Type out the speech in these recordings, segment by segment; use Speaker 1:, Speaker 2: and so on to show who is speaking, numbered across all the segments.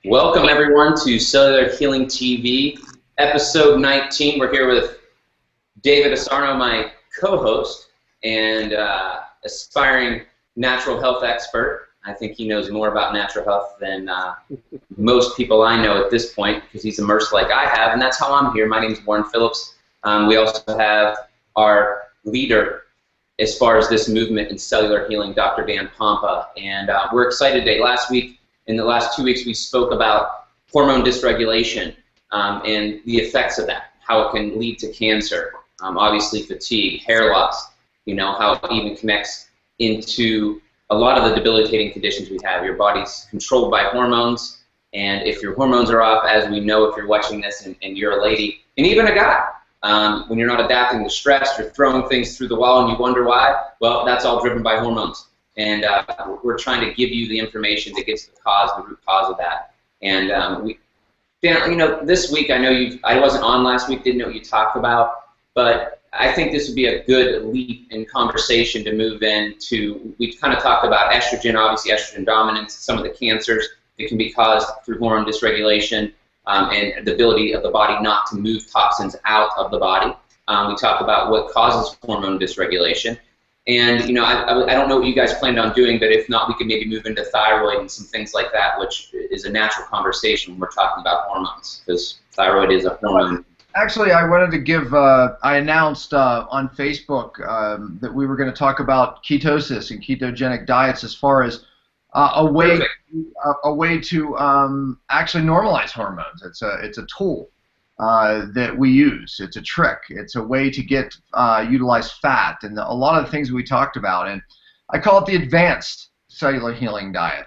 Speaker 1: Welcome everyone to Cellular Healing TV, episode 19. We're here with David Asarno, my co-host and aspiring natural health expert. I think he knows more about natural health than most people I know at this point because he's immersed like I have, and that's how I'm here. My name is Warren Phillips. We also have our leader as far as this movement in cellular healing, Dr. Dan Pompa, and we're excited today. In the last 2 weeks, we spoke about hormone dysregulation and the effects of that, how it can lead to cancer, obviously fatigue, hair loss, how it even connects into a lot of the debilitating conditions we have. Your body's controlled by hormones, and if your hormones are off, as we know if you're watching this and you're a lady, and even a guy, when you're not adapting to stress, you're throwing things through the wall and you wonder why, well, that's all driven by hormones. And we're trying to give you the information that gets the root cause of that. And Dan, this week, I know I wasn't on last week, didn't know what you talked about, but I think this would be a good leap in conversation to move into. We kind of talked about estrogen, obviously estrogen dominance, some of the cancers that can be caused through hormone dysregulation, and the ability of the body not to move toxins out of the body. We talked about what causes hormone dysregulation. And, I don't know what you guys planned on doing, but if not, we could maybe move into thyroid and some things like that, which is a natural conversation when we're talking about hormones, because thyroid is a hormone.
Speaker 2: Actually, I wanted to give, I announced on Facebook that we were going to talk about ketosis and ketogenic diets as far as a way to actually normalize hormones. It's a tool that we use. It's a trick. It's a way to utilize fat and a lot of the things we talked about. And I call it the Advanced Cellular Healing Diet.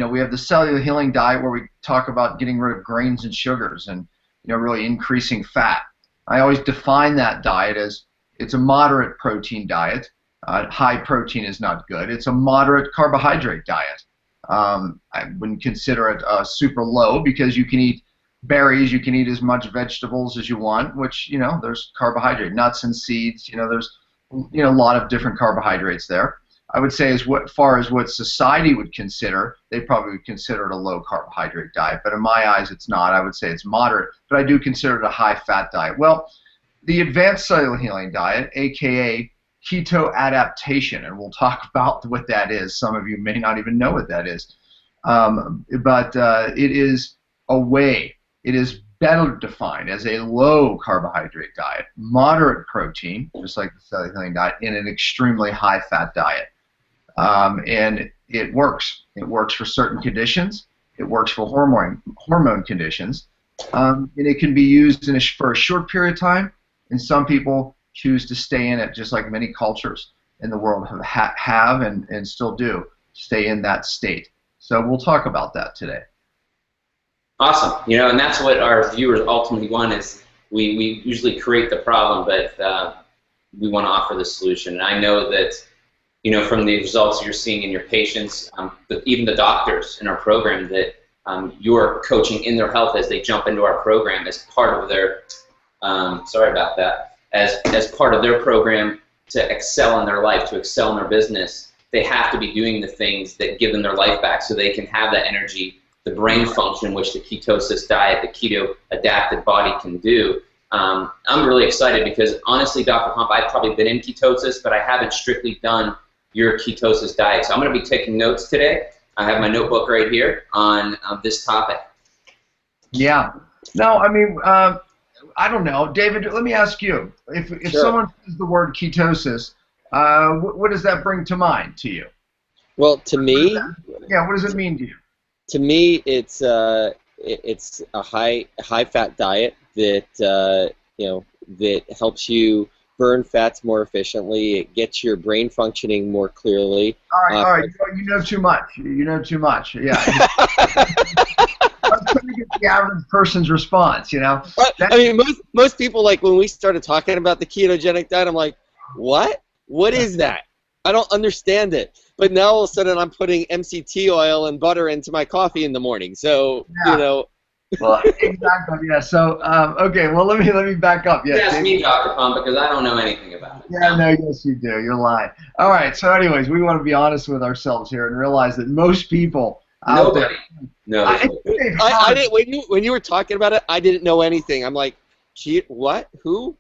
Speaker 2: We have the Cellular Healing Diet where we talk about getting rid of grains and sugars and really increasing fat. I always define that diet as it's a moderate protein diet. High protein is not good. It's a moderate carbohydrate diet. I wouldn't consider it super low because you can eat berries, you can eat as much vegetables as you want, which, there's carbohydrate, nuts and seeds, there's, a lot of different carbohydrates there. I would say as far as what society would consider, they probably would consider it a low carbohydrate diet, but in my eyes it's not. I would say it's moderate, but I do consider it a high fat diet. Well, the Advanced Cellular Healing Diet, aka keto adaptation, and we'll talk about what that is. Some of you may not even know what that is, but it is a way. It is better defined as a low carbohydrate diet, moderate protein, just like the cellular healing diet, and an extremely high fat diet. And it works. It works for certain conditions. It works for hormone conditions. And it can be used for a short period of time, and some people choose to stay in it, just like many cultures in the world have and still do, stay in that state. So we'll talk about that today.
Speaker 1: Awesome. And that's what our viewers ultimately want is we usually create the problem, but we want to offer the solution. And I know that, from the results you're seeing in your patients, but even the doctors in our program, that you're coaching in their health as they jump into our program as part of their, sorry about that, as part of their program to excel in their life, to excel in their business. They have to be doing the things that give them their life back so they can have that energy, the brain function, which the ketosis diet, the keto-adapted body can do. I'm really excited because, honestly, Dr. Pompa, I've probably been in ketosis, but I haven't strictly done your ketosis diet. So I'm going to be taking notes today. I have my notebook right here on this topic.
Speaker 2: Yeah. No, I mean, I don't know. David, let me ask you. If
Speaker 3: Sure.
Speaker 2: Someone says the word ketosis, what does that bring to mind to you?
Speaker 3: Well, to me,
Speaker 2: What does it mean to you?
Speaker 3: to me, it's a high fat diet that that helps you burn fats more efficiently. It gets your brain functioning more clearly.
Speaker 2: All right. You know too much. You know too much. Yeah. I'm trying to get the average person's response.
Speaker 3: I mean, most people, like, when we started talking about the ketogenic diet, I'm like, what? What is that? I don't understand it. But now all of a sudden I'm putting MCT oil and butter into my coffee in the morning. So,
Speaker 2: Well, exactly. Yeah. So, okay. Well, let me back up. Yeah.
Speaker 1: Ask me, Dr. Pompa, because I don't know anything about it.
Speaker 2: Yeah. No. Yes, you do. You're lying. All right. So, anyways, we want to be honest with ourselves here and realize that most people out there.
Speaker 1: Nobody knows.
Speaker 3: I didn't when you were talking about it. I didn't know anything. I'm like, what? Who?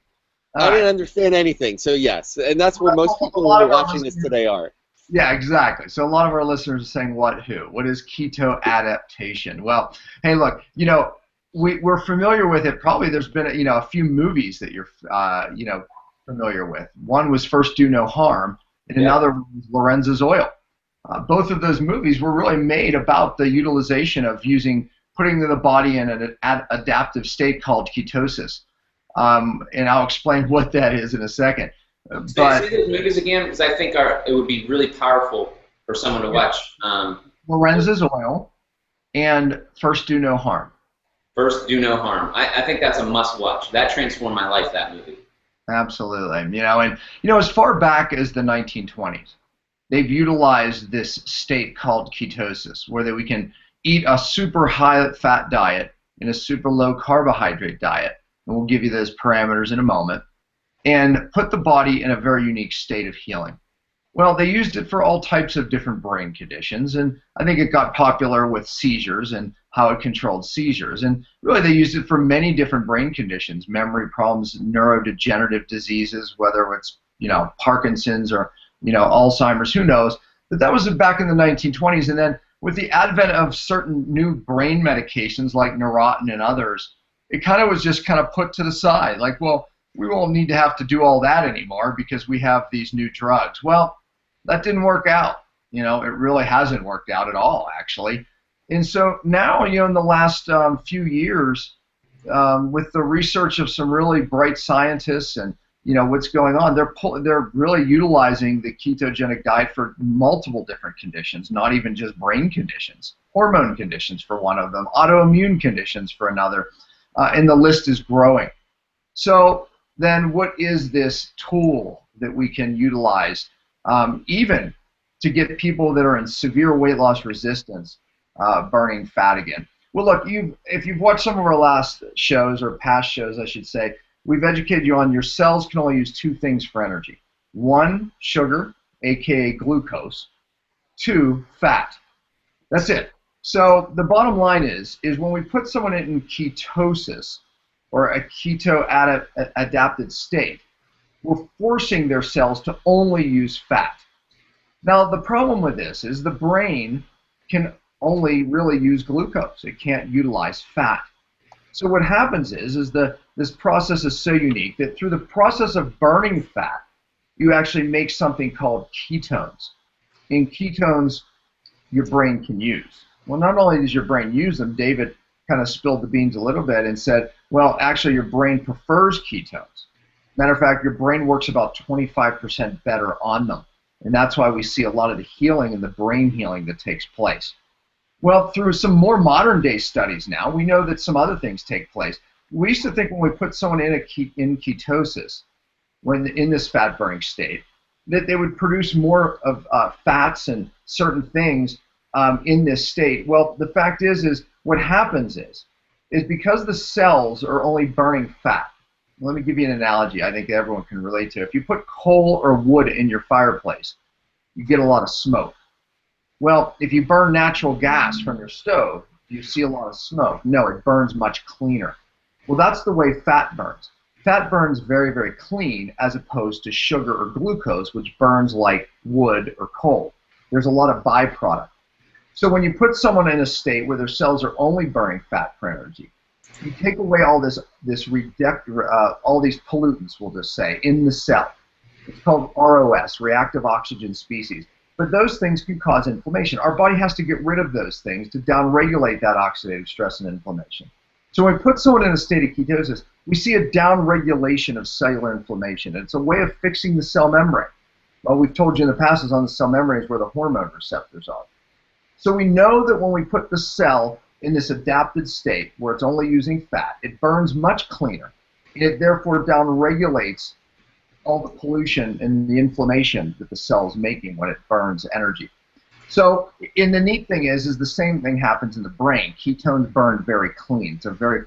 Speaker 3: I didn't understand anything. So yes, and that's where most people who are watching this today are.
Speaker 2: Yeah, exactly. So a lot of our listeners are saying, what is keto adaptation? Well, hey, look, we're familiar with it. Probably there's been a few movies that you're familiar with. One was First Do No Harm, and another was Lorenzo's Oil. Both of those movies were really made about the utilization of putting the body in an adaptive state called ketosis. And I'll explain what that is in a second.
Speaker 1: Say those movies again, because I think it would be really powerful for someone to watch.
Speaker 2: Lorenzo's Oil and First Do No Harm.
Speaker 1: First Do No Harm. I think that's a must-watch. That transformed my life, that movie.
Speaker 2: Absolutely. As far back as the 1920s, they've utilized this state called ketosis, where we can eat a super high-fat diet and a super low-carbohydrate diet, and we'll give you those parameters in a moment, and put the body in a very unique state of healing. Well, they used it for all types of different brain conditions, and I think it got popular with seizures and how it controlled seizures. And really they used it for many different brain conditions, memory problems, neurodegenerative diseases, whether it's, Parkinson's or, Alzheimer's, who knows. But that was back in the 1920s, and then with the advent of certain new brain medications like Neurontin and others, it was just put to the side. Like, well, we won't need to have to do all that anymore because we have these new drugs. Well, that didn't work out. It really hasn't worked out at all, actually. And so now, in the last few years, with the research of some really bright scientists and, what's going on, they're really utilizing the ketogenic diet for multiple different conditions, not even just brain conditions, hormone conditions for one of them, autoimmune conditions for another, and the list is growing. So then what is this tool that we can utilize even to get people that are in severe weight loss resistance burning fat again? Well, look, if you've watched some of our last shows, or past shows, I should say, we've educated you on your cells can only use two things for energy. One, sugar, aka glucose. Two, fat. That's it. So the bottom line is when we put someone in ketosis, or a keto adapted state, we're forcing their cells to only use fat. Now, the problem with this is the brain can only really use glucose. It can't utilize fat. So what happens is this process is so unique that through the process of burning fat, you actually make something called ketones. And ketones, your brain can use. Well, not only does your brain use them, David kind of spilled the beans a little bit and said, well, actually your brain prefers ketones. Matter of fact, your brain works about 25% better on them. And that's why we see a lot of the healing and the brain healing that takes place. Well, through some more modern day studies now, we know that some other things take place. We used to think when we put someone in ketosis, when in this fat burning state, that they would produce more of fats and certain things in this state. Well, the fact is what happens is because the cells are only burning fat. Let me give you an analogy I think everyone can relate to. If you put coal or wood in your fireplace, you get a lot of smoke. Well, if you burn natural gas from your stove, do you see a lot of smoke? No, it burns much cleaner. Well, that's the way fat burns. Fat burns very, very clean as opposed to sugar or glucose, which burns like wood or coal. There's a lot of byproduct. So when you put someone in a state where their cells are only burning fat for energy, you take away all these pollutants, we'll just say, in the cell. It's called ROS, reactive oxygen species. But those things can cause inflammation. Our body has to get rid of those things to downregulate that oxidative stress and inflammation. So when we put someone in a state of ketosis, we see a downregulation of cellular inflammation. It's a way of fixing the cell membrane. Well, we've told you in the past is on the cell membrane is where the hormone receptors are. So we know that when we put the cell in this adapted state where it's only using fat, it burns much cleaner. It therefore downregulates all the pollution and the inflammation that the cell is making when it burns energy. So, and the neat thing is the same thing happens in the brain. Ketones burn very clean. It's a very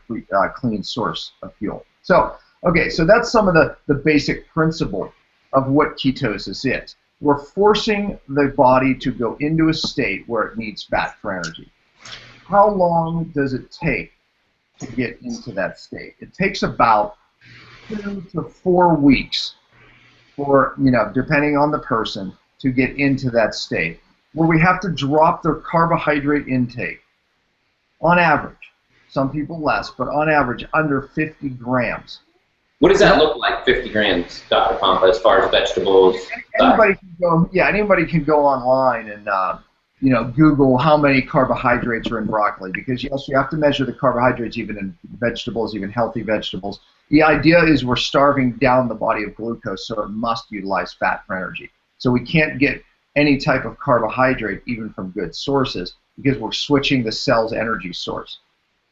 Speaker 2: clean source of fuel. So, okay, so that's some of the basic principle of what ketosis is. we're forcing the body to go into a state where it needs fat for energy. How long does it take to get into that state? It takes about 2 to 4 weeks for, depending on the person, to get into that state where we have to drop their carbohydrate intake on average. Some people less, but on average under 50 grams.
Speaker 1: What does that look like, 50 grams, Dr. Pompa, as far as vegetables?
Speaker 2: Anybody can go online and Google how many carbohydrates are in broccoli, because yes, you have to measure the carbohydrates even in vegetables, even healthy vegetables. The idea is we're starving down the body of glucose, so it must utilize fat for energy. So we can't get any type of carbohydrate even from good sources because we're switching the cell's energy source.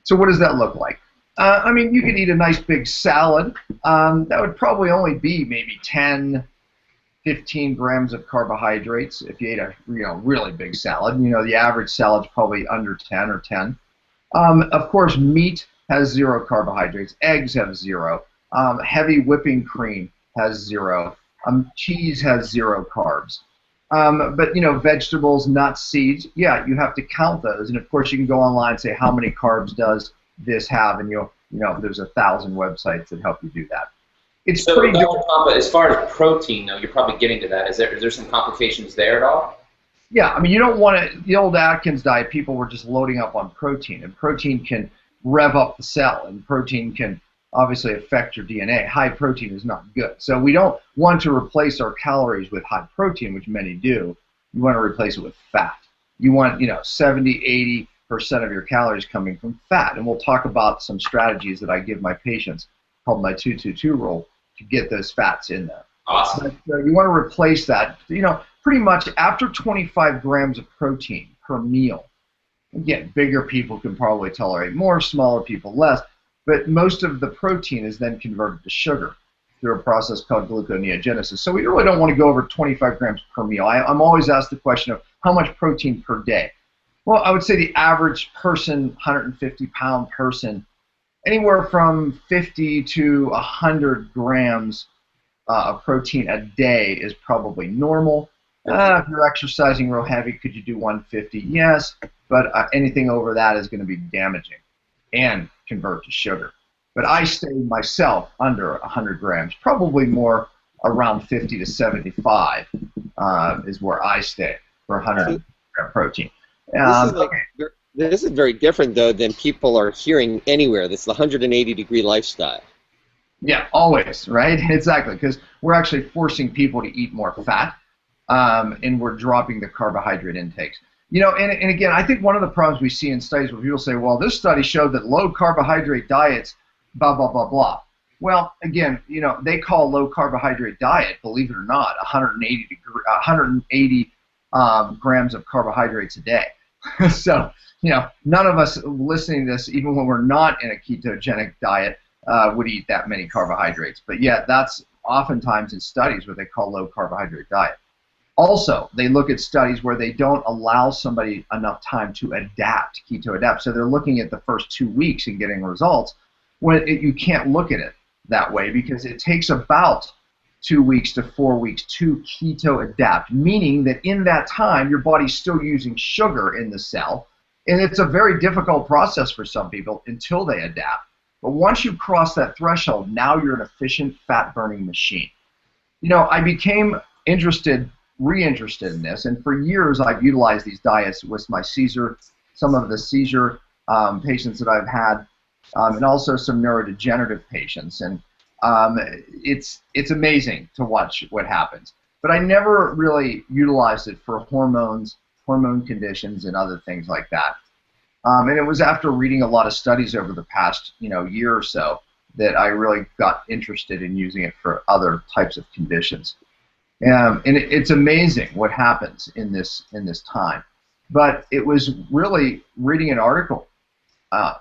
Speaker 2: So what does that look like? You could eat a nice big salad. That would probably only be maybe 10, 15 grams of carbohydrates if you ate a really big salad. The average salad's probably under 10 or 10. Of course, meat has 0 carbohydrates. Eggs have 0. Heavy whipping cream has 0. Cheese has 0 carbs. But vegetables, nuts, seeds, yeah, you have to count those. And of course, you can go online and say how many carbs does this have, and there's 1,000 websites that help you do that. It's
Speaker 1: so,
Speaker 2: pretty
Speaker 1: Dr. Pompa, as far as protein, though, you're probably getting to that. Is there some complications there at all?
Speaker 2: Yeah, you don't want to. The old Atkins diet, people were just loading up on protein, and protein can rev up the cell, and protein can obviously affect your DNA. High protein is not good. So we don't want to replace our calories with high protein, which many do. You want to replace it with fat. You want, 70, 80% of your calories coming from fat. And we'll talk about some strategies that I give my patients called my 2-2-2 rule to get those fats in there.
Speaker 1: Awesome.
Speaker 2: But, you want to replace that, pretty much after 25 grams of protein per meal. Again, bigger people can probably tolerate more, smaller people less. But most of the protein is then converted to sugar through a process called gluconeogenesis. So we really don't want to go over 25 grams per meal. I'm always asked the question of how much protein per day. Well, I would say the average person, 150-pound person, anywhere from 50 to 100 grams of protein a day is probably normal. If you're exercising real heavy, could you do 150? Yes, but anything over that is going to be damaging and convert to sugar. But I stay myself under 100 grams, probably more around 50 to 75 is where I stay for 100 gram protein.
Speaker 3: This is very different, though, than people are hearing anywhere. This is the 180-degree lifestyle.
Speaker 2: Yeah, always, right? Exactly, because we're actually forcing people to eat more fat, and we're dropping the carbohydrate intakes. And again, I think one of the problems we see in studies where people say, well, this study showed that low carbohydrate diets, blah, blah, blah, blah. Well, again, they call low carbohydrate diet, believe it or not, 180 grams of carbohydrates a day. So, none of us listening to this, even when we're not in a ketogenic diet, would eat that many carbohydrates. But yet, that's oftentimes in studies what they call low carbohydrate diet. Also, they look at studies where they don't allow somebody enough time to adapt, keto adapt. So they're looking at the first 2 weeks and getting results. When you can't look at it that way because it takes about 2 weeks to 4 weeks to keto adapt, meaning that in that time your body's still using sugar in the cell, and it's a very difficult process for some people until they adapt. But once you cross that threshold, now you're an efficient fat-burning machine. I became reinterested in this, and for years I've utilized these diets with some of the seizure patients that I've had, and also some neurodegenerative patients, and it's amazing to watch what happens. But I never really utilized it for hormone conditions and other things like that. And it was after reading a lot of studies over the past year or so that I really got interested in using it for other types of conditions. And it's amazing what happens in this time. But it was really reading an article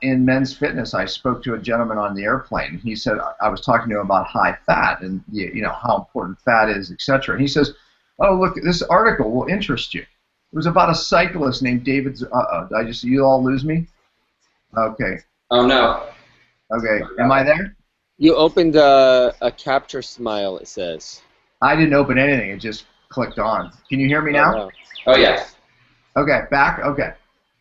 Speaker 2: in Men's Fitness. I spoke to a gentleman on the airplane. He said, I was talking to him about high fat and how important fat is, etc. And he says, oh, look, this article will interest you. It was about a cyclist named David. Did you all lose me? Okay.
Speaker 1: Oh, no.
Speaker 2: Okay. Am I there?
Speaker 3: You opened a capture smile, it says.
Speaker 2: I didn't open anything. It just clicked on. Can you hear me now?
Speaker 3: wow.
Speaker 1: Oh, yes.
Speaker 2: Okay, back? Okay.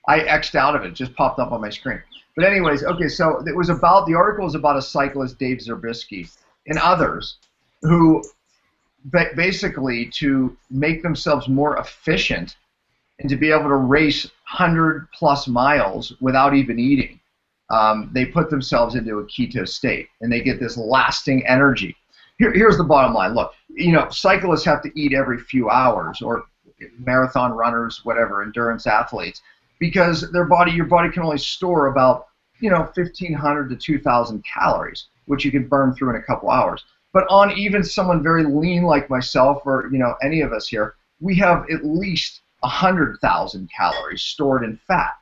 Speaker 2: I X'd out of it. It just popped up on my screen. But anyways, okay, so it was about, the article was about a cyclist, Dave Zerbisky, and others who basically, to make themselves more efficient and to be able to race 100+ miles without even eating, they put themselves into a keto state, and they get this lasting energy. Here's the bottom line. Look, you know, cyclists have to eat every few hours, or marathon runners, whatever, endurance athletes, because your body can only store about, you know, 1,500 to 2,000 calories, which you can burn through in a couple hours. But on even someone very lean like myself, or, you know, any of us here, we have at least 100,000 calories stored in fat.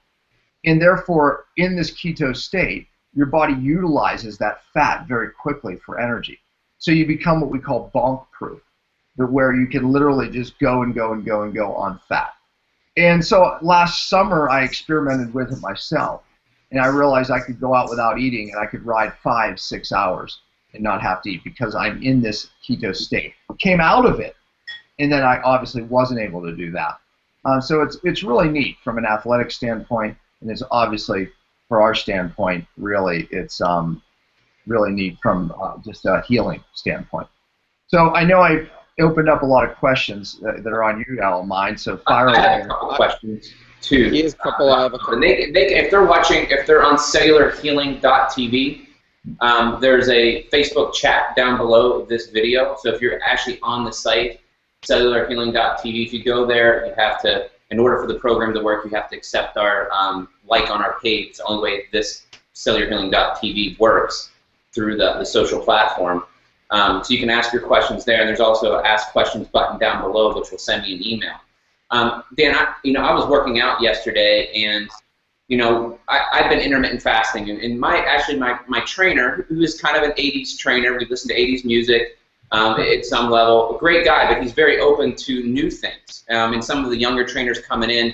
Speaker 2: And therefore, in this keto state, your body utilizes that fat very quickly for energy. So you become what we call bonk proof, where you can literally just go and go and go and go on fat. And so last summer, I experimented with it myself, and I realized I could go out without eating, and I could ride 5-6 hours and not have to eat because I'm in this keto state. Came out of it, and then I obviously wasn't able to do that. So it's really neat from an athletic standpoint, and it's obviously, for our standpoint, really, it's really neat from just a healing standpoint. So I know I opened up a lot of questions that are on you all mind, so fire away.
Speaker 1: I have a couple questions too.
Speaker 3: He has a couple. I have a couple.
Speaker 1: And if they're watching, if they're on cellularhealing.tv, there's a Facebook chat down below this video. So if you're actually on the site, cellularhealing.tv, if you go there, you have to, in order for the program to work, you have to accept our like on our page. It's the only way this cellularhealing.tv works, through the social platform. So you can ask your questions there, and there's also an Ask Questions button down below, which will send you an email. Dan, I was working out yesterday, and I've been intermittent fasting, and my trainer, who is kind of an 80s trainer, we listen to 80s music at some level, a great guy, but he's very open to new things. And some of the younger trainers coming in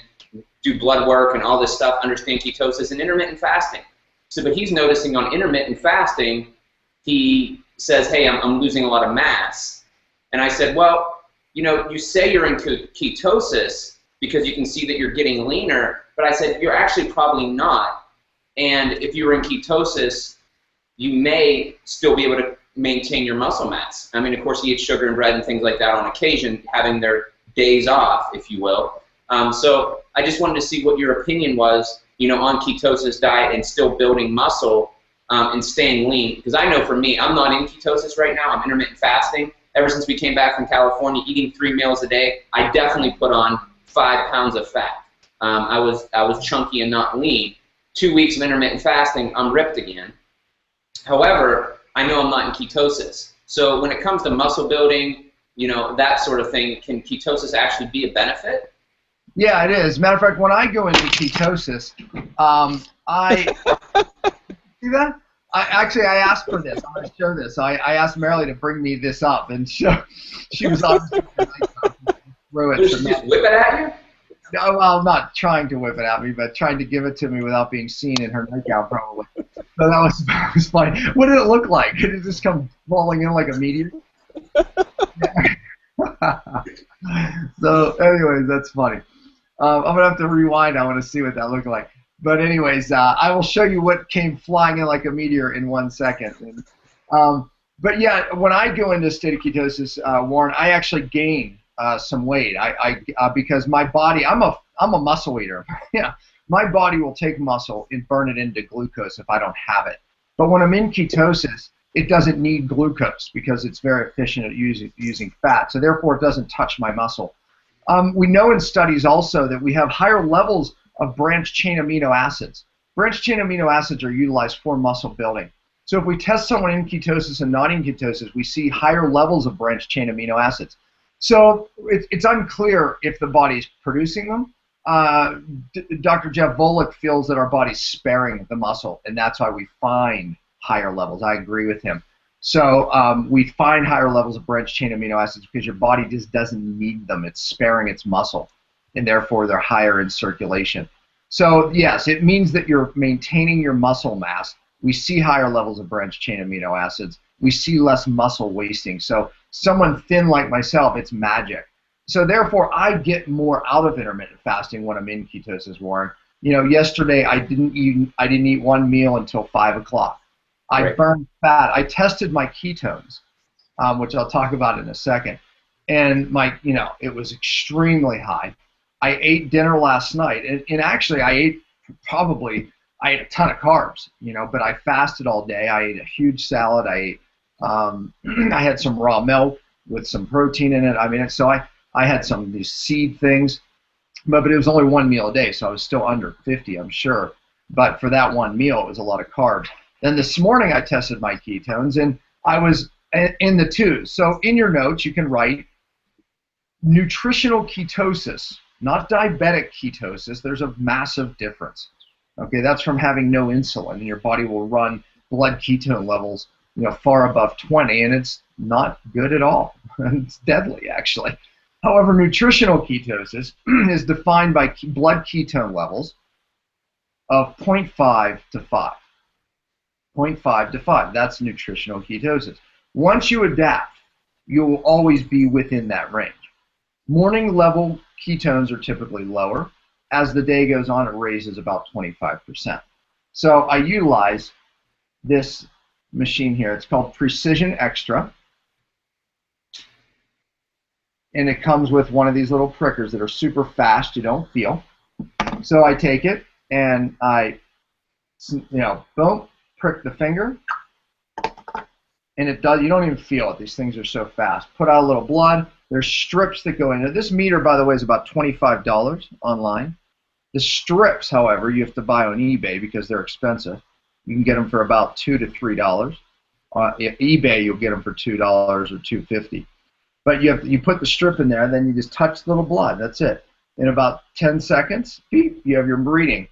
Speaker 1: do blood work and all this stuff, understand ketosis and intermittent fasting. So, but he's noticing on intermittent fasting, he says, hey, I'm losing a lot of mass. And I said, well, you say you're in ketosis because you can see that you're getting leaner, but I said, you're actually probably not. And if you were in ketosis, you may still be able to maintain your muscle mass. I mean, of course, he eats sugar and bread and things like that on occasion, having their days off, if you will. So I just wanted to see what your opinion was, on ketosis diet and still building muscle and staying lean. Because I know for me, I'm not in ketosis right now. I'm intermittent fasting. Ever since we came back from California, eating 3 meals a day, I definitely put on 5 pounds of fat. I was chunky and not lean. 2 weeks of intermittent fasting, I'm ripped again. However, I know I'm not in ketosis. So when it comes to muscle building, that sort of thing, can ketosis actually be a benefit?
Speaker 2: Yeah, it is. Matter of fact, when I go into ketosis, I see that? I asked for this. I'm going to show this. I asked Marilee to bring me this up, and she was obviously throw it.
Speaker 1: Did she just whip it at you?
Speaker 2: No, well, not trying to whip it at me, but trying to give it to me without being seen in her nightgown, probably. So that was funny. What did it look like? Did it just come falling in like a meteor? So, anyways, that's funny. I'm going to have to rewind. I want to see what that looked like. But anyways, I will show you what came flying in like a meteor in 1 second. But yeah, when I go into a state of ketosis, Warren, I actually gain some weight. Because my body, I'm a muscle eater. Yeah, my body will take muscle and burn it into glucose if I don't have it. But when I'm in ketosis, it doesn't need glucose because it's very efficient at using fat. So therefore, it doesn't touch my muscle. We know in studies also that we have higher levels of branched-chain amino acids. Branched-chain amino acids are utilized for muscle building. So if we test someone in ketosis and not in ketosis, we see higher levels of branched-chain amino acids. So it's unclear if the body is producing them. Dr. Jeff Volek feels that our body's sparing the muscle, and that's why we find higher levels. I agree with him. So we find higher levels of branched-chain amino acids because your body just doesn't need them. It's sparing its muscle, and therefore they're higher in circulation. So yes, it means that you're maintaining your muscle mass. We see higher levels of branched-chain amino acids. We see less muscle wasting. So someone thin like myself, it's magic. so therefore, I get more out of intermittent fasting when I'm in ketosis, Warren. You know, yesterday I didn't eat one meal until 5 o'clock. I
Speaker 1: Right.
Speaker 2: burned fat. I tested my ketones, which I'll talk about in a second, and it was extremely high. I ate dinner last night, and actually I ate a ton of carbs, but I fasted all day. I ate a huge salad. I had some raw milk with some protein in it. I mean, so I had some of these seed things, but it was only one meal a day, so I was still under 50, I'm sure. But for that one meal, it was a lot of carbs. Then this morning I tested my ketones, and I was in the twos. So in your notes, you can write nutritional ketosis, not diabetic ketosis. There's a massive difference. Okay, that's from having no insulin, and your body will run blood ketone levels, far above 20, and it's not good at all. It's deadly, actually. However, nutritional ketosis is defined by blood ketone levels of 0.5 to 5. 0.5 to 5, that's nutritional ketosis. Once you adapt, you will always be within that range. Morning level ketones are typically lower. As the day goes on, it raises about 25%. So I utilize this machine here. It's called Precision Extra. And it comes with one of these little prickers that are super fast, you don't feel. So I take it and I, boom, prick the finger. And it does, you don't even feel it. These things are so fast. Put out a little blood. There's strips that go in it. This meter, by the way, is about $25 online. The strips, however, you have to buy on eBay because they're expensive. You can get them for about $2 to $3. eBay, you'll get them for $2 or $2.50. But you put the strip in there, and then you just touch the little blood. That's it. In about 10 seconds, beep, you have your reading.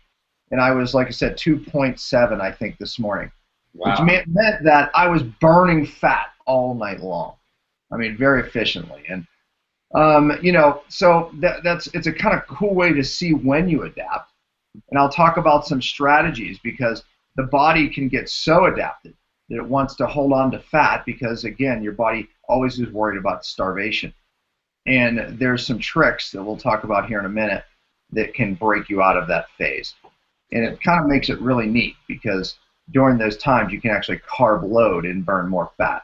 Speaker 2: And I was, like I said, 2.7, I think, this morning.
Speaker 1: Wow.
Speaker 2: Which meant that I was burning fat all night long. I mean, very efficiently. And, so it's a kind of cool way to see when you adapt. And I'll talk about some strategies because the body can get so adapted that it wants to hold on to fat because, again, your body always is worried about starvation. And there's some tricks that we'll talk about here in a minute that can break you out of that phase. And it kind of makes it really neat because during those times you can actually carb load and burn more fat.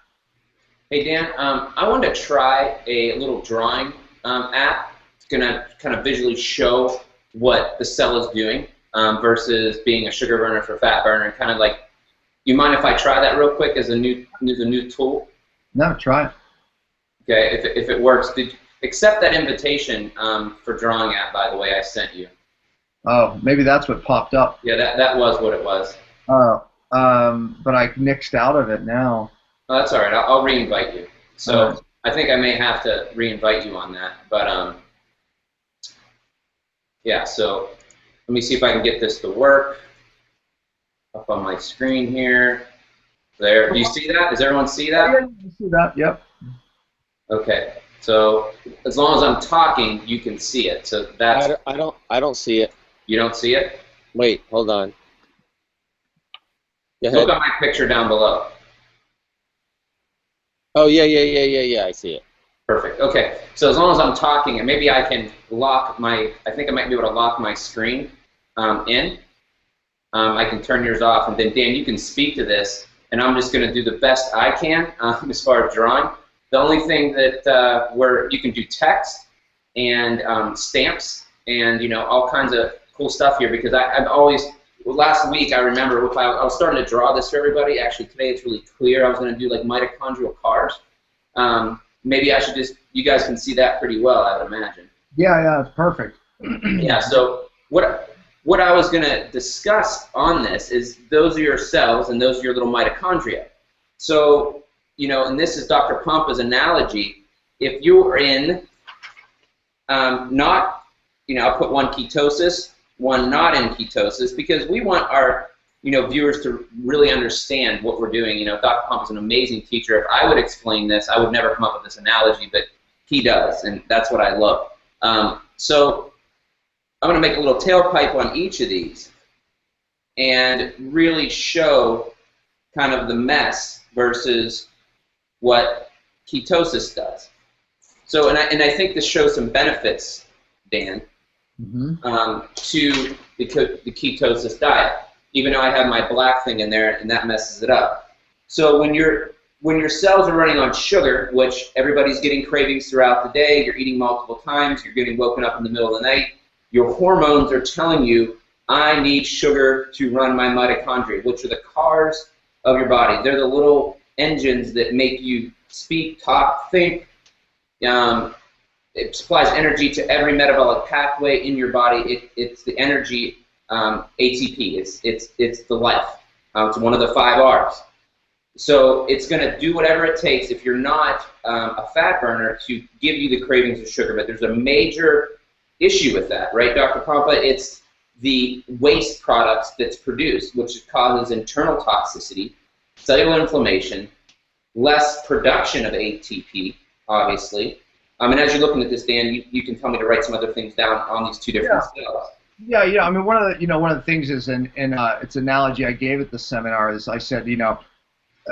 Speaker 1: Hey Dan, I wanted to try a little drawing app. It's going to kind of visually show what the cell is doing versus being a sugar burner for fat burner. Kind of like, you mind if I try that real quick as a new tool?
Speaker 2: No, try it.
Speaker 1: Okay, if it works, accept that invitation for drawing app, by the way, I sent you.
Speaker 2: Oh, maybe that's what popped up.
Speaker 1: Yeah, that was what it was.
Speaker 2: Oh, but I nixed out of it now.
Speaker 1: Oh, that's all right. I'll re-invite you. So I think I may have to re-invite you on that. But yeah. So let me see if I can get this to work. Up on my screen here. There. Do you see that? Does everyone see that?
Speaker 2: Yeah, I see that. Yep.
Speaker 1: Okay. So as long as I'm talking, you can see it. So that's.
Speaker 3: I don't see it.
Speaker 1: You don't see it?
Speaker 3: Wait, hold on. Go ahead.
Speaker 1: Look at my picture down below.
Speaker 3: Oh yeah. I see it.
Speaker 1: Perfect. Okay. So as long as I'm talking, and maybe I can lock my. I think I might be able to lock my screen in. I can turn yours off, and then Dan, you can speak to this, and I'm just going to do the best I can as far as drawing. The only thing that where you can do text and stamps and all kinds of cool stuff here because I've always last week I remember I was starting to draw this for everybody. Actually today it's really clear. I was going to do like mitochondrial cars. Maybe I should just you guys can see that pretty well, I would imagine.
Speaker 2: Yeah, it's perfect.
Speaker 1: Yeah. So what I was going to discuss on this is those are your cells and those are your little mitochondria. So, and this is Dr. Pompa's analogy. If you're in I'll put one ketosis, one not in ketosis, because we want our viewers to really understand what we're doing. Dr. Pompa is an amazing teacher. If I would explain this, I would never come up with this analogy, but he does, and that's what I love. So I'm going to make a little tailpipe on each of these and really show kind of the mess versus what ketosis does. So, and I think this shows some benefits, Dan, to the ketosis diet. Even though I have my black thing in there, and that messes it up. So when your cells are running on sugar, which everybody's getting cravings throughout the day, you're eating multiple times, you're getting woken up in the middle of the night, your hormones are telling you, I need sugar to run my mitochondria, which are the cars of your body. They're the little engines that make you speak, talk, think. It supplies energy to every metabolic pathway in your body. It's the energy, ATP. It's the life. It's one of the 5 R's. So it's going to do whatever it takes if you're not a fat burner to give you the cravings of sugar. But there's a major issue with that, right, Dr. Pompa? It's the waste products that's produced, which causes internal toxicity, cellular inflammation, less production of ATP, obviously. And as you're looking at this, Dan, you can tell me to write some other things down on these 2 different cells.
Speaker 2: Yeah. I mean, one of the things is, and it's an analogy I gave at the seminar is I said,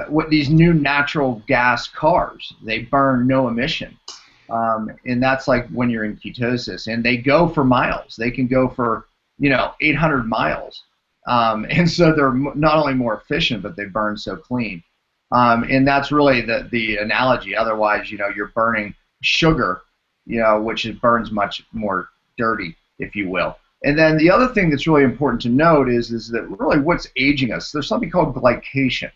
Speaker 2: what these new natural gas cars, they burn no emission, and that's like when you're in ketosis, and they go for miles. They can go for 800 miles, and so they're not only more efficient, but they burn so clean, and that's really the analogy. Otherwise, you're burning sugar, which burns much more dirty, if you will. And then the other thing that's really important to note is that really what's aging us, there's something called glycation.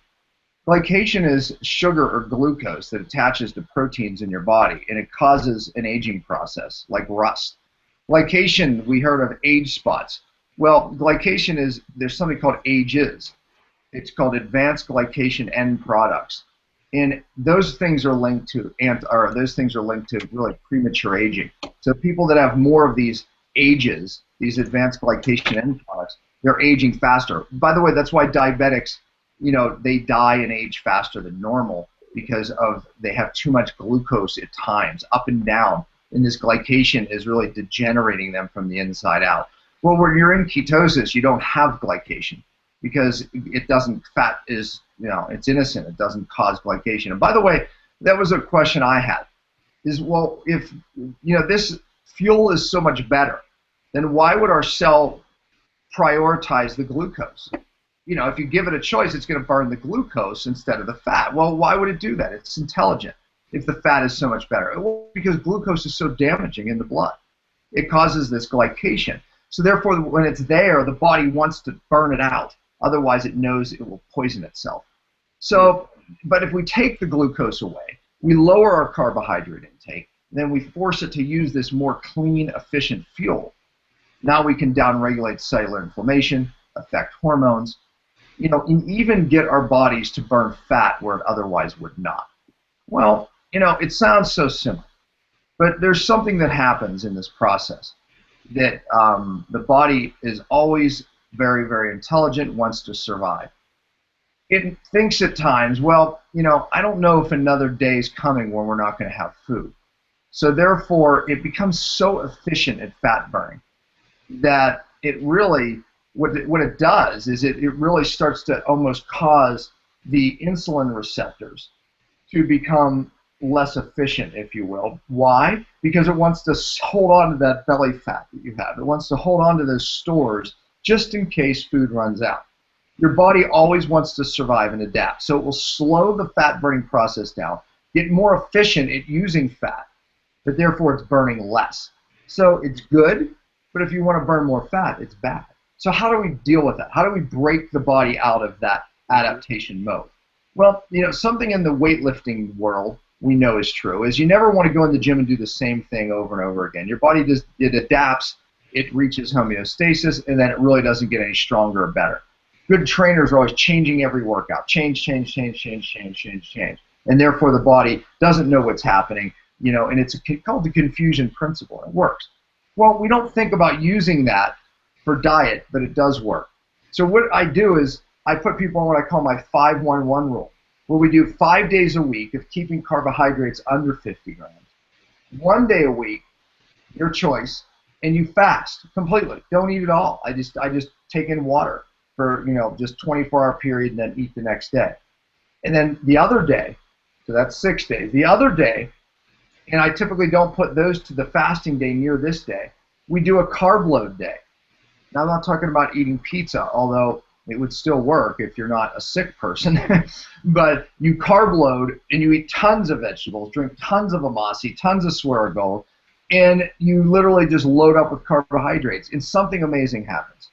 Speaker 2: Glycation is sugar or glucose that attaches to proteins in your body, and it causes an aging process, like rust. Glycation, we heard of age spots. Well, glycation is, there's something called AGEs. It's called advanced glycation end products. And those things are linked to really premature aging. So people that have more of these AGEs, these advanced glycation end products, they're aging faster. By the way, that's why diabetics, they die and age faster than normal, because they have too much glucose at times, up and down, and this glycation is really degenerating them from the inside out. Well, when you're in ketosis, you don't have glycation because fat is, it's innocent. It doesn't cause glycation. And by the way, that was a question I had, is, well, if, this fuel is so much better, then why would our cell prioritize the glucose? If you give it a choice, it's going to burn the glucose instead of the fat. Well, why would it do that? It's intelligent if the fat is so much better. Well, because glucose is so damaging in the blood. It causes this glycation. So therefore, when it's there, the body wants to burn it out. Otherwise, it knows it will poison itself. So, but if we take the glucose away, we lower our carbohydrate intake, then we force it to use this more clean, efficient fuel. Now we can downregulate cellular inflammation, affect hormones, and even get our bodies to burn fat where it otherwise would not. Well, it sounds so simple, but there's something that happens in this process that the body is always very, very intelligent, wants to survive. It thinks at times, well, I don't know if another day is coming when we're not going to have food. So therefore, it becomes so efficient at fat burning that it really, what it does is it really starts to almost cause the insulin receptors to become less efficient, if you will. Why? Because it wants to hold on to that belly fat that you have. It wants to hold on to those stores just in case food runs out. Your body always wants to survive and adapt, so it will slow the fat burning process down, get more efficient at using fat, but therefore it's burning less. So it's good, but if you want to burn more fat, it's bad. So how do we deal with that? How do we break the body out of that adaptation mode? Well, something in the weightlifting world we know is true, is you never want to go in the gym and do the same thing over and over again. Your body it adapts, it reaches homeostasis, and then it really doesn't get any stronger or better. Good trainers are always changing every workout. Change. And therefore the body doesn't know what's happening, and it's called the confusion principle. It works. Well, we don't think about using that for diet, but it does work. So what I do is I put people on what I call my 5-1-1 rule, where we do 5 days a week of keeping carbohydrates under 50 grams. 1 day a week, your choice, and you fast completely. Don't eat at all. I just take in water for just 24-hour period and then eat the next day. And then the other day, so that's 6 days. The other day, And I typically don't put those to the fasting day near this day. We do a carb load day. Now, I'm not talking about eating pizza, although it would still work if you're not a sick person. But you carb load and you eat tons of vegetables, drink tons of amasi, tons of swearigold, and you literally just load up with carbohydrates, and something amazing happens.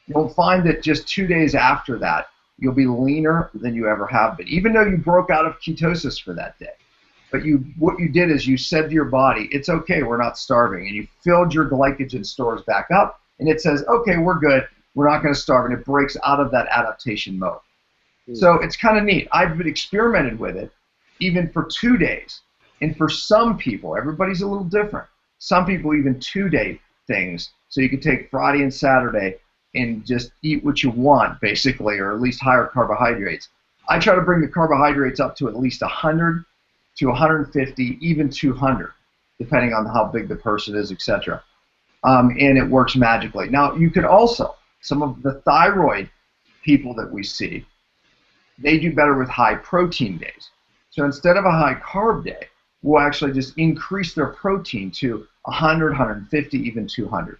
Speaker 2: You'll find that just 2 days after that, you'll be leaner than you ever have been, even though you broke out of ketosis for that day. But what you did is you said to your body, it's okay, we're not starving, and you filled your glycogen stores back up, and it says, okay, we're good, we're not going to starve, and it breaks out of that adaptation mode. So it's kind of neat. I've been experimented with it even for 2 days, and for some people, everybody's a little different. Some people even 2-day things, so you can take Friday and Saturday and just eat what you want, basically, or at least higher carbohydrates. I try to bring the carbohydrates up to at least 100 to 150, even 200, depending on how big the person is, etc. And it works magically. Now, you could also, some of the thyroid people that we see, they do better with high protein days. So instead of a high carb day, we'll actually just increase their protein to 100, 150, even 200.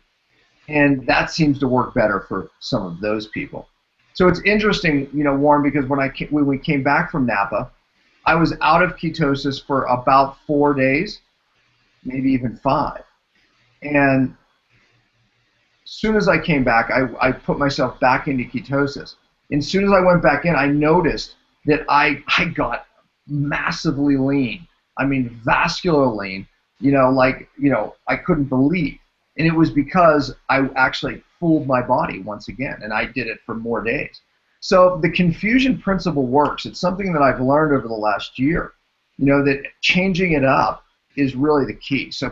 Speaker 2: And that seems to work better for some of those people. So it's interesting, you know, Warren, because when we came back from Napa, I was out of ketosis for about 4 days, maybe even 5. And as soon as I came back, I put myself back into ketosis. And as soon as I went back in, I noticed that I got massively lean. I mean, vascular lean, I couldn't believe. And it was because I actually fooled my body once again, and I did it for more days. So the confusion principle works. It's something that I've learned over the last year, that changing it up is really the key. So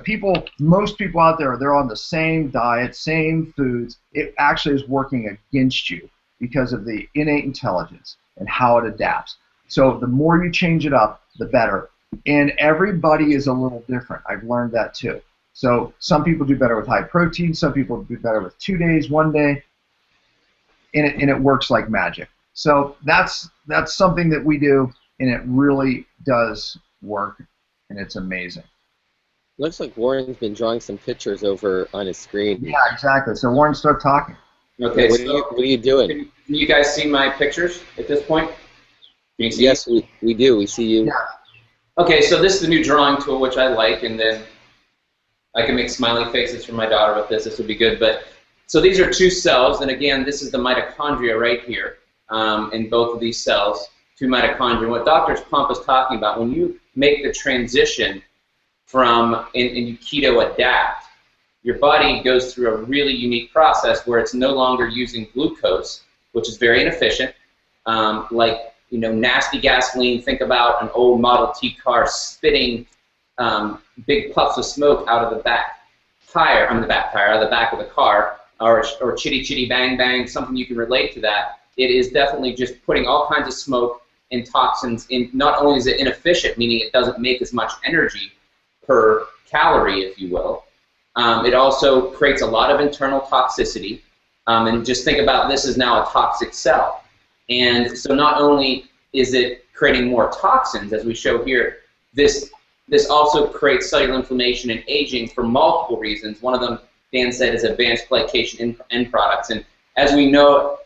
Speaker 2: most people out there, they're on the same diet, same foods. It actually is working against you because of the innate intelligence and how it adapts. So the more you change it up, the better. And everybody is a little different. I've learned that too. So some people do better with high protein, some people do better with 2 days, 1 day, and it works like magic. So that's something that we do, and it really does work, and it's amazing.
Speaker 3: Looks like Warren's been drawing some pictures over on his screen.
Speaker 2: Yeah, exactly. So Warren, start talking.
Speaker 1: Okay,
Speaker 3: what are you doing?
Speaker 1: Can you guys see my pictures at this point? Can you see?
Speaker 3: Yes, we do. We see you.
Speaker 2: Yeah.
Speaker 1: Okay, so this is the new drawing tool, which I like, and then I can make smiley faces for my daughter with this. This would be good. But so these are 2 cells, and again, this is the mitochondria right here in both of these cells, 2 mitochondria. What Dr. Pompa is talking about, when you make the transition from and you keto adapt, your body goes through a really unique process where it's no longer using glucose, which is very inefficient, nasty gasoline. Think about an old Model T car spitting big puffs of smoke out of the back out of the back of the car, or chitty chitty bang bang, something you can relate to that. It is definitely just putting all kinds of smoke and toxins in. Not only is it inefficient, meaning it doesn't make as much energy per calorie, if you will, it also creates a lot of internal toxicity. And just think about this as now a toxic cell. And so not only is it creating more toxins, as we show here, this also creates cellular inflammation and aging for multiple reasons. One of them, Dan said, is advanced glycation end products. And as we know,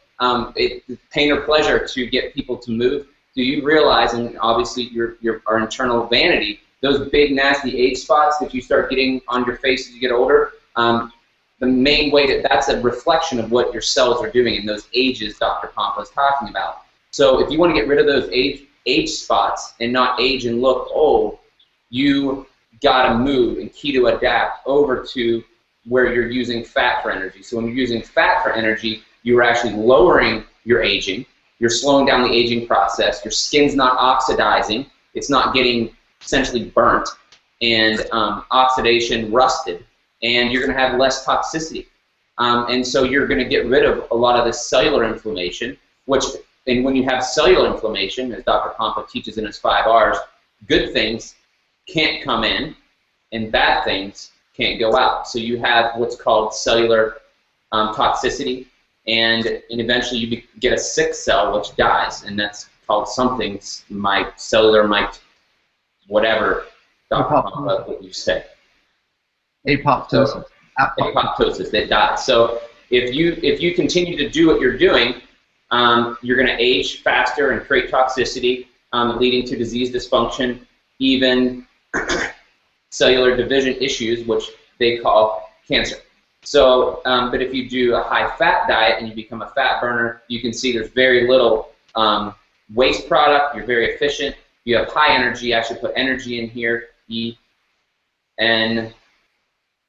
Speaker 1: it's pain or pleasure to get people to move. Do you realize, and obviously our internal vanity, those big nasty age spots that you start getting on your face as you get older, the main way that's a reflection of what your cells are doing in those ages Dr. Pompa is talking about. So if you want to get rid of those age spots and not age and look old, you got to move and keto adapt over to where you're using fat for energy. So when you're using fat for energy, you're actually lowering your aging. You're slowing down the aging process. Your skin's not oxidizing. It's not getting essentially burnt and oxidation rusted. And you're going to have less toxicity. And so you're going to get rid of a lot of this cellular inflammation, and when you have cellular inflammation, as Dr. Pompa teaches in his 5 R's, good things can't come in, and bad things can't go out. So you have what's called cellular toxicity, and eventually you get a sick cell which dies, and that's called something, whatever, Dr. Pompa, what you say.
Speaker 2: Apoptosis.
Speaker 1: So, apoptosis, that dies. So if you continue to do what you're doing, you're going to age faster and create toxicity, leading to disease dysfunction, even cellular division issues, which they call cancer. So, but if you do a high-fat diet and you become a fat burner, you can see there's very little waste product. You're very efficient. You have high energy. I should put energy in here.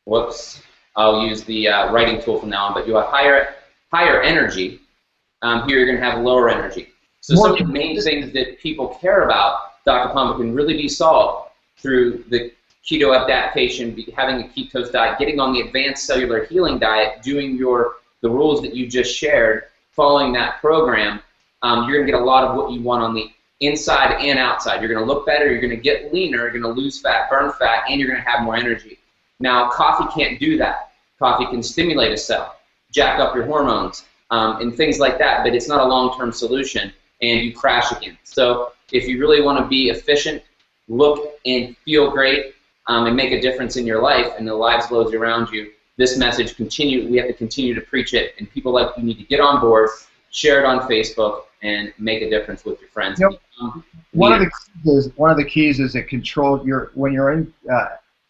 Speaker 1: Whoops. I'll use the writing tool from now on. But you have higher energy. Here you're going to have lower energy. So some of the main things that people care about, Dr. Pompa, can really be solved through the keto adaptation, having a ketose diet, getting on the Advanced Cellular Healing Diet, doing the rules that you just shared, following that program. You're going to get a lot of what you want on the inside and outside. You're going to look better, you're going to get leaner, you're going to lose fat, burn fat, and you're going to have more energy. Now, coffee can't do that. Coffee can stimulate a cell, jack up your hormones, and things like that, but it's not a long-term solution, and you crash again. So if you really want to be efficient, look and feel great, and make a difference in your life and the lives of those around you, this message we have to continue to preach it, and people like you need to get on board, share it on Facebook, and make a difference with your friends.
Speaker 2: Yep. One of the keys is that when you're in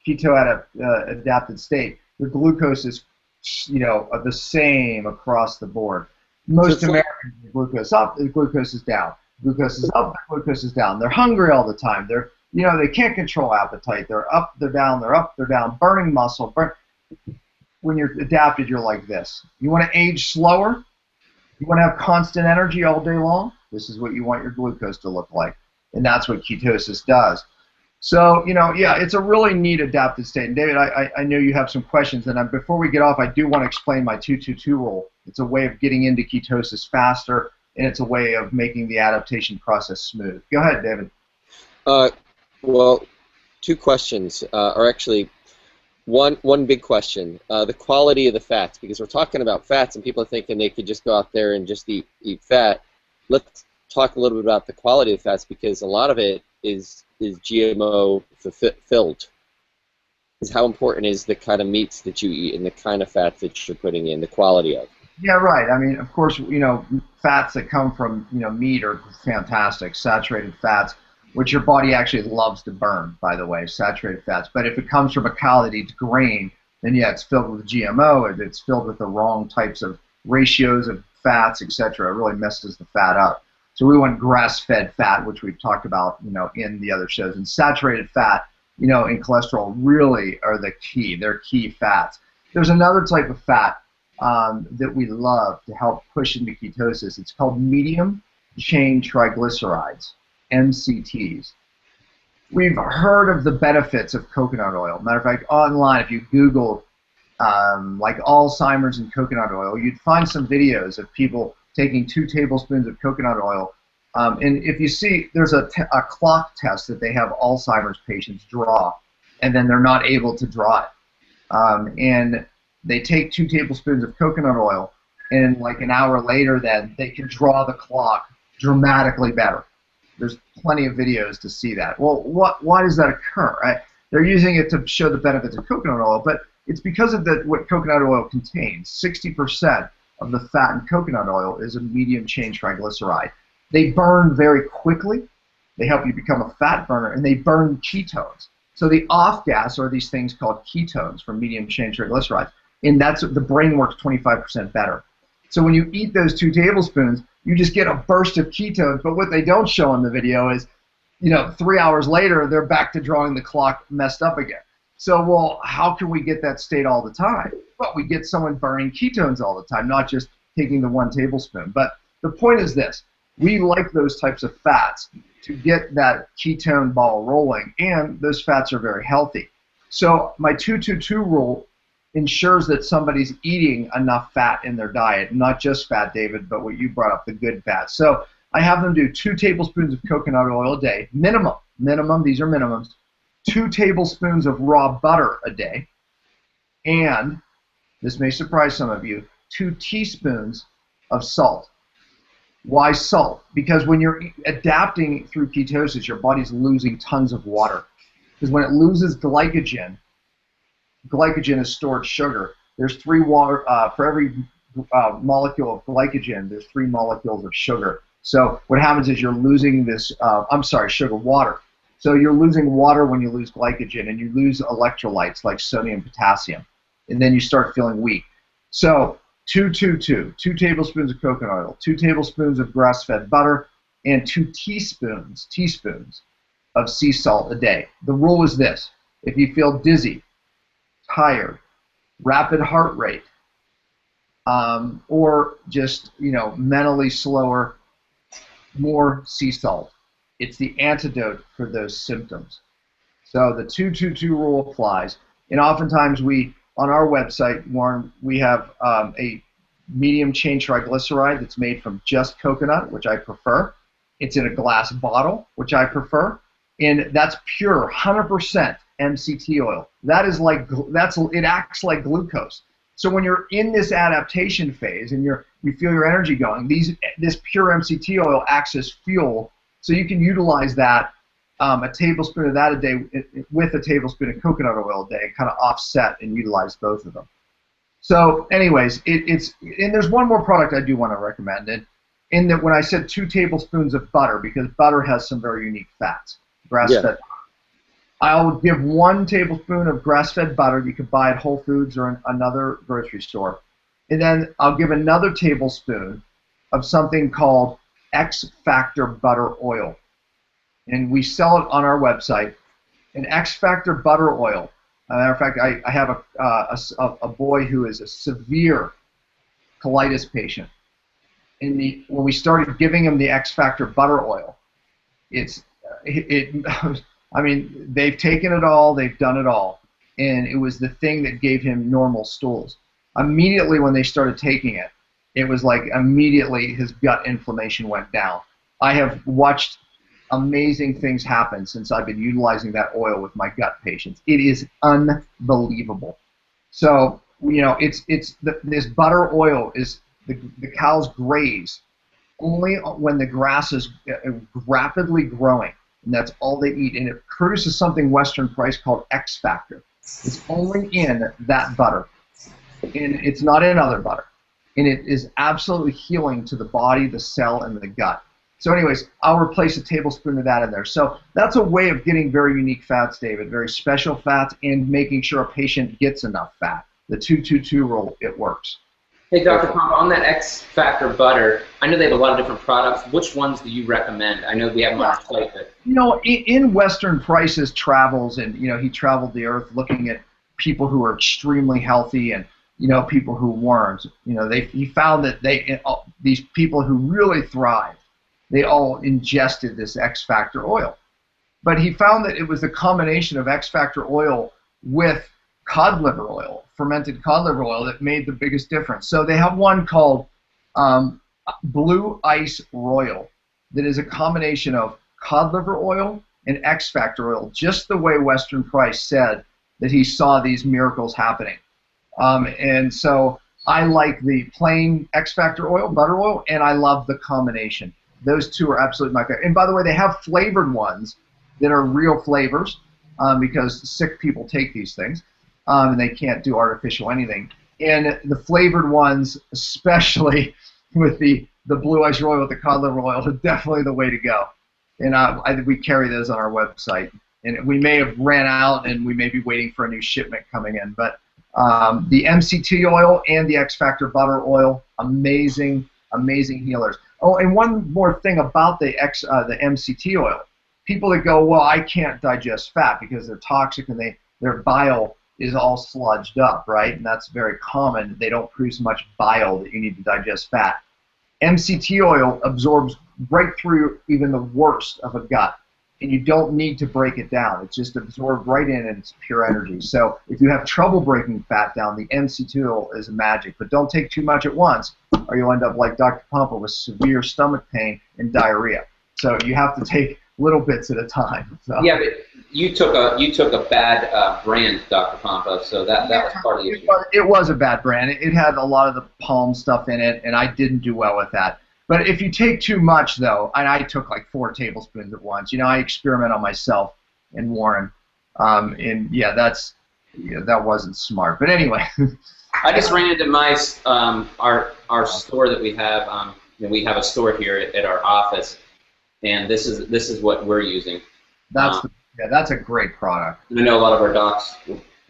Speaker 2: keto adapted state, your glucose is the same across the board. Most Americans, glucose up, glucose is down. Glucose is up, glucose is down. They're hungry all the time. They can't control appetite. They're up, they're down, they're up, they're down. Burning muscle. When you're adapted, you're like this. You want to age slower? You want to have constant energy all day long? This is what you want your glucose to look like. And that's what ketosis does. So, yeah, it's a really neat adapted state. And David, I know you have some questions. And before we get off, I do want to explain my 2-2-2 rule. It's a way of getting into ketosis faster, and it's a way of making the adaptation process smooth. Go ahead, David.
Speaker 3: Well, two questions, or actually one big question. The quality of the fats, because we're talking about fats and people are thinking they could just go out there and just eat fat. Let's talk a little bit about the quality of the fats, because a lot of it is GMO filled. How important is the kind of meats that you eat and the kind of fats that you're putting in, the quality of?
Speaker 2: Yeah, right. I mean, of course, fats that come from, meat are fantastic, saturated fats, which your body actually loves to burn, by the way, saturated fats. But if it comes from a cow that eats grain, then yeah, it's filled with GMO, and it's filled with the wrong types of ratios of fats, etc. It really messes the fat up. So we want grass-fed fat, which we've talked about, in the other shows. And saturated fat, and cholesterol really are the key. They're key fats. There's another type of fat that we love to help push into ketosis. It's called medium-chain triglycerides, MCTs. We've heard of the benefits of coconut oil. Matter of fact, online, if you Google like Alzheimer's and coconut oil, you'd find some videos of people taking 2 tablespoons of coconut oil. And if you see, there's a clock test that they have Alzheimer's patients draw, and then they're not able to draw it. And they take 2 tablespoons of coconut oil, and like an hour later, then they can draw the clock dramatically better. There's plenty of videos to see that. Well, why does that occur? Right? They're using it to show the benefits of coconut oil, but it's because of what coconut oil contains. 60% of the fat in coconut oil is a medium-chain triglyceride. They burn very quickly. They help you become a fat burner, and they burn ketones. So the off gas are these things called ketones from medium-chain triglycerides, and the brain works 25% better. So when you eat those 2 tablespoons, you just get a burst of ketones, but what they don't show in the video is, 3 hours later, they're back to drawing the clock messed up again. So, well, how can we get that state all the time? Well, we get someone burning ketones all the time, not just taking the 1 tablespoon. But the point is this. We like those types of fats to get that ketone ball rolling, and those fats are very healthy. So my 2-2-2 rule ensures that somebody's eating enough fat in their diet, not just fat, David, but what you brought up, the good fat. So I have them do 2 tablespoons of coconut oil a day, minimum, these are minimums, 2 tablespoons of raw butter a day, and, this may surprise some of you, 2 teaspoons of salt. Why salt? Because when you're adapting through ketosis, your body's losing tons of water. Because when it loses glycogen, glycogen is stored sugar. There's 3 water for every molecule of glycogen. There's 3 molecules of sugar. So what happens is you're losing this. Water. So you're losing water when you lose glycogen, and you lose electrolytes like sodium, potassium, and then you start feeling weak. So 2 tablespoons of coconut oil, 2 tablespoons of grass-fed butter, and 2 teaspoons of sea salt a day. The rule is this: if you feel dizzy, tired, rapid heart rate, or just mentally slower, more sea salt. It's the antidote for those symptoms. So the 2-2-2 rule applies, and oftentimes on our website, Warren, we have a medium chain triglyceride that's made from just coconut, which I prefer. It's in a glass bottle, which I prefer, and that's pure 100% MCT oil. It acts like glucose. So when you're in this adaptation phase and you feel your energy going, this pure MCT oil acts as fuel, so you can utilize that, a tablespoon of that a day with a tablespoon of coconut oil a day, kind of offset and utilize both of them. So anyways, and there's one more product I do want to recommend, in that when I said 2 tablespoons of butter, because butter has some very unique fats, grass-fed butter. I'll give 1 tablespoon of grass-fed butter you can buy at Whole Foods or in another grocery store. And then I'll give another tablespoon of something called X Factor butter oil. And we sell it on our website. And X Factor butter oil, as a matter of fact, I have a boy who is a severe colitis patient. When we started giving him the X Factor butter oil, I mean, they've taken it all, they've done it all, and it was the thing that gave him normal stools. Immediately when they started taking it, it was like immediately his gut inflammation went down. I have watched amazing things happen since I've been utilizing that oil with my gut patients. It is unbelievable. So, this butter oil is the cows graze only when the grass is rapidly growing. And that's all they eat, and it produces something Western price called X Factor. It's only in that butter, and it's not in other butter, and it is absolutely healing to the body, the cell, and the gut. So anyways, I'll replace a tablespoon of that in there. So that's a way of getting very unique fats, David, very special fats, and making sure a patient gets enough fat. The 2-2-2 rule, it works.
Speaker 1: Hey, Dr. Pompa, on that X Factor butter, I know they have a lot of different products. Which ones do you recommend? I know we have them on our site, but
Speaker 2: in Western Price's travels, and he traveled the earth looking at people who are extremely healthy and people who weren't. He found that these people who really thrived, they all ingested this X Factor oil, but he found that it was the combination of X Factor oil with cod liver oil, fermented cod liver oil, that made the biggest difference. So they have one called Blue Ice Royal that is a combination of cod liver oil and X Factor oil, just the way Western Price said that he saw these miracles happening. And so I like the plain X Factor oil, butter oil, and I love the combination. Those two are absolutely my favorite. And by the way, they have flavored ones that are real flavors because sick people take these things. And they can't do artificial anything. And the flavored ones, especially with the Blue Ice Royal with the cod liver oil, are definitely the way to go. And we carry those on our website. And we may have ran out, and we may be waiting for a new shipment coming in. But the MCT oil and the X Factor butter oil, amazing, amazing healers. Oh, and one more thing about the MCT oil. People that go, well, I can't digest fat because they're toxic and their bile is all sludged up, right? And that's very common. They don't produce much bile that you need to digest fat. MCT oil absorbs right through even the worst of a gut, and you don't need to break it down. It's just absorbed right in, and it's pure energy. So if you have trouble breaking fat down, the MCT oil is magic. But don't take too much at once, or you'll end up like Dr. Pompa with severe stomach pain and diarrhea. So you have to take little bits at a time. So.
Speaker 1: Yeah, but you took a bad brand, Dr. Pompa, so that was part of the issue.
Speaker 2: It was a bad brand. It had a lot of the palm stuff in it, and I didn't do well with that. But if you take too much, though, and I took like 4 tablespoons at once. I experiment on myself and Warren. And yeah, that wasn't smart. But anyway.
Speaker 1: I just ran into my our store that we have. We have a store here at our office, and this is what we're using.
Speaker 2: That's a great product.
Speaker 1: And I know a lot of our docs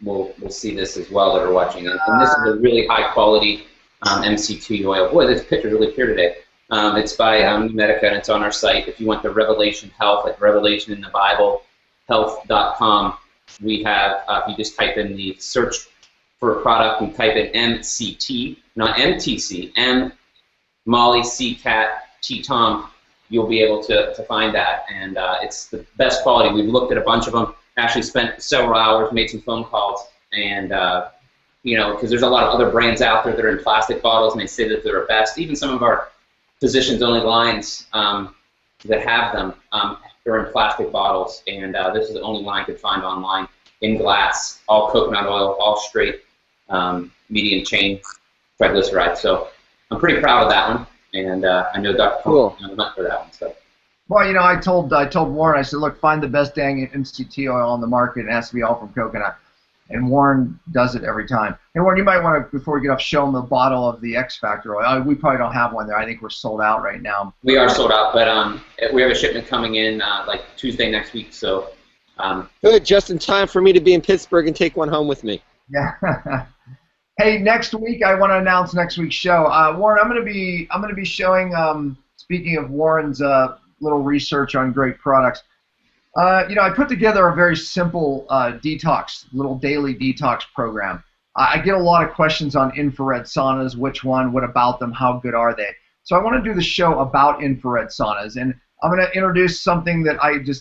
Speaker 1: will see this as well that are watching it. And this is a really high quality MCT oil. Boy, this picture's really clear today. It's by New Medica, and it's on our site. If you want the Revelation Health, like Revelation in the Bible, health.com, we have, if you just type in the search for a product and type in MCT, not MTC, M, Molly, C, Cat, T, Tom, you'll be able to find that. And it's the best quality. We've looked at a bunch of them, actually spent several hours, made some phone calls, and because there's a lot of other brands out there that are in plastic bottles, and they say that they're best. Even some of our physicians-only lines that have them, they're in plastic bottles, and this is the only one I could find online in glass, all coconut oil, all straight, medium chain triglycerides. So I'm pretty proud of that one, and I know Dr. Cool. Hunt for that one. So.
Speaker 2: Well, I told Warren, I said, look, find the best dang MCT oil on the market. It has to be all from coconut. And Warren does it every time. And Warren, you might want to, before we get off, show them the bottle of the X Factor oil. We probably don't have one there. I think we're sold out right now.
Speaker 1: We are sold out, but we have a shipment coming in like Tuesday next week. So.
Speaker 3: Good, just in time for me to be in Pittsburgh and take one home with me.
Speaker 2: Yeah. Hey, next week I want to announce next week's show. Warren, I'm going to be showing. Speaking of Warren's little research on great products. I put together a very simple little daily detox program. I get a lot of questions on infrared saunas, which one, what about them, how good are they? So I want to do the show about infrared saunas, and I'm going to introduce something that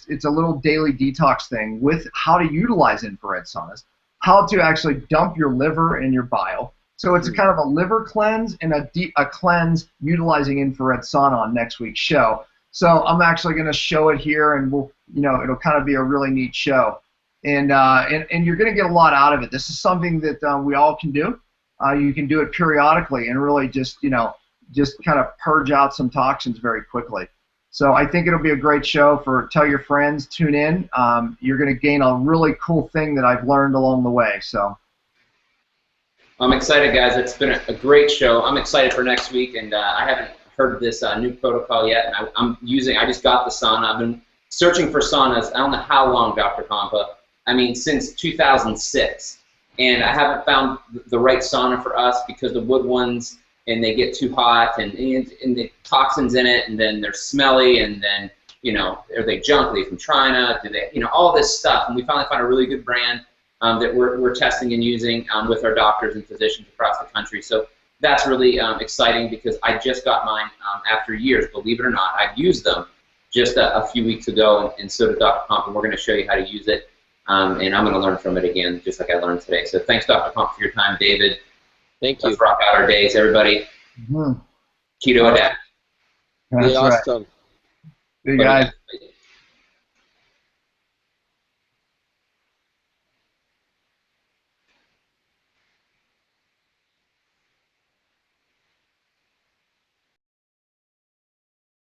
Speaker 2: it's a little daily detox thing with how to utilize infrared saunas, how to actually dump your liver and your bile. So it's kind of a liver cleanse and a cleanse utilizing infrared sauna on next week's show. So I'm actually going to show it here, and it'll kind of be a really neat show, and you're going to get a lot out of it. This is something that we all can do. You can do it periodically and really just kind of purge out some toxins very quickly. So I think it'll be a great show tell your friends, tune in. You're going to gain a really cool thing that I've learned along the way. So
Speaker 1: I'm excited, guys. It's been a great show. I'm excited for next week, and I haven't heard this new protocol yet, and I just got the sauna. I've been searching for saunas, I don't know how long, Dr. Pompa. I mean, since 2006. And I haven't found the right sauna for us because the wood ones, and they get too hot, and the toxins in it, and then they're smelly, and then, are they junk? Are they from China? Do they, all this stuff. And we finally found a really good brand that we're testing and using with our doctors and physicians across the country. So that's really exciting because I just got mine after years. Believe it or not, I've used them just a few weeks ago, and so did Dr. Pompa. We're going to show you how to use it, and I'm going to learn from it again, just like I learned today. So thanks, Dr. Pompa, for your time, David.
Speaker 3: Thank you.
Speaker 1: Let's rock out our days, everybody. Keto adapt.
Speaker 2: That's
Speaker 3: awesome.
Speaker 2: Right. Good guys.